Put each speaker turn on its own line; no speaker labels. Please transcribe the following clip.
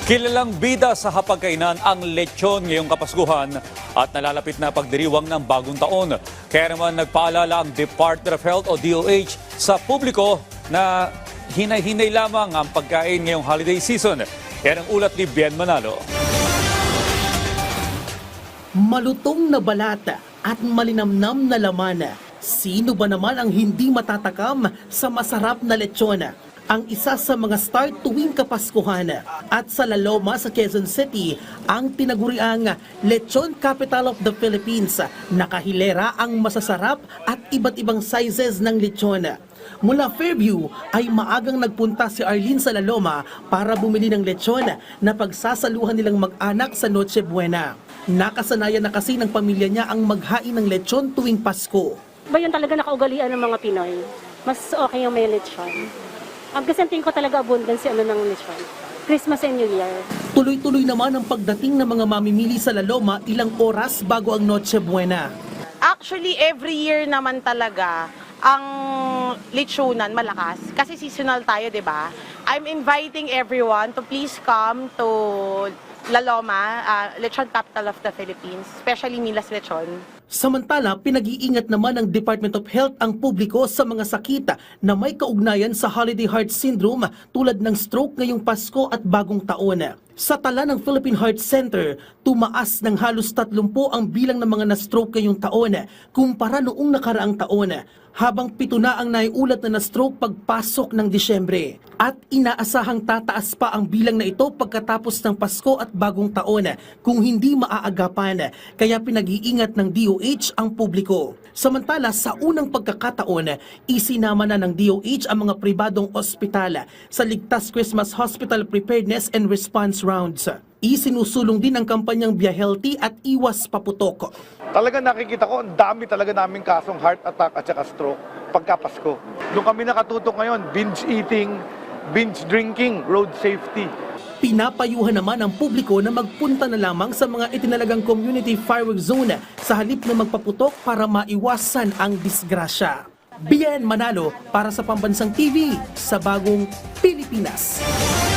Kilalang bida sa hapagkainan ang lechon ngayong Kapaskuhan at nalalapit na pagdiriwang ng bagong taon. Kaya naman nagpaalala ang Department of Health o DOH sa publiko na hinay-hinay lamang ang pagkain ngayong holiday season. Yan ang ulat ni Bien Manalo.
Malutong na balata at malinamnam na laman. Sino ba naman ang hindi matatakam sa masarap na lechon? Ang isa sa mga start tuwing Kapaskuhan. At sa La Loma sa Quezon City, ang tinaguriang Lechon Capital of the Philippines. Nakahilera ang masasarap at iba't ibang sizes ng lechon. Mula Fairview ay maagang nagpunta si Arlene sa La Loma para bumili ng lechon na pagsasaluhan nilang mag-anak sa Noche Buena. Nakasanayan na kasi ng pamilya niya ang maghain ng lechon tuwing Pasko.
Ba yun talaga nakaugalian ng mga Pinoy? Mas okay yung may lechon. Kasi ang tingin ko talaga abundance ng lechon. Christmas and New Year.
Tuloy-tuloy naman ang pagdating ng mga mamimili sa La Loma ilang oras bago ang Noche Buena.
Actually, every year naman talaga ang lechonan malakas. Kasi seasonal tayo, di ba? I'm inviting everyone to please come to La Loma, Lechon Capital of the Philippines, especially Milas Lechon.
Samantala, pinag-iingat naman ng Department of Health ang publiko sa mga sakit na may kaugnayan sa Holiday Heart Syndrome tulad ng stroke ngayong Pasko at Bagong Taon. Sa tala ng Philippine Heart Center, tumaas ng halos 30 ang bilang ng mga na-stroke ngayong taon kumpara noong nakaraang taon, habang 7 na ang naiulat na na-stroke pagpasok ng Disyembre. At inaasahang tataas pa ang bilang na ito pagkatapos ng Pasko at Bagong Taon kung hindi maaagapan, kaya pinag-iingat ng DOH ang publiko. Samantala, sa unang pagkakataon, isinama na ng DOH ang mga pribadong ospital sa Ligtas Christmas Hospital Preparedness and Response Rounds. Isinusulong din ang kampanyang Be Healthy at Iwas Paputok.
Talaga nakikita ko, ang dami talaga naming kasong heart attack at saka stroke pagka Pasko. Doon kami nakatutok ngayon, binge eating, binge drinking, road safety.
Pinapayuhan naman ang publiko na magpunta na lamang sa mga itinalagang community firework zone sa halip na magpaputok para maiwasan ang disgrasya. Bien Manalo para sa Pambansang TV sa Bagong Pilipinas.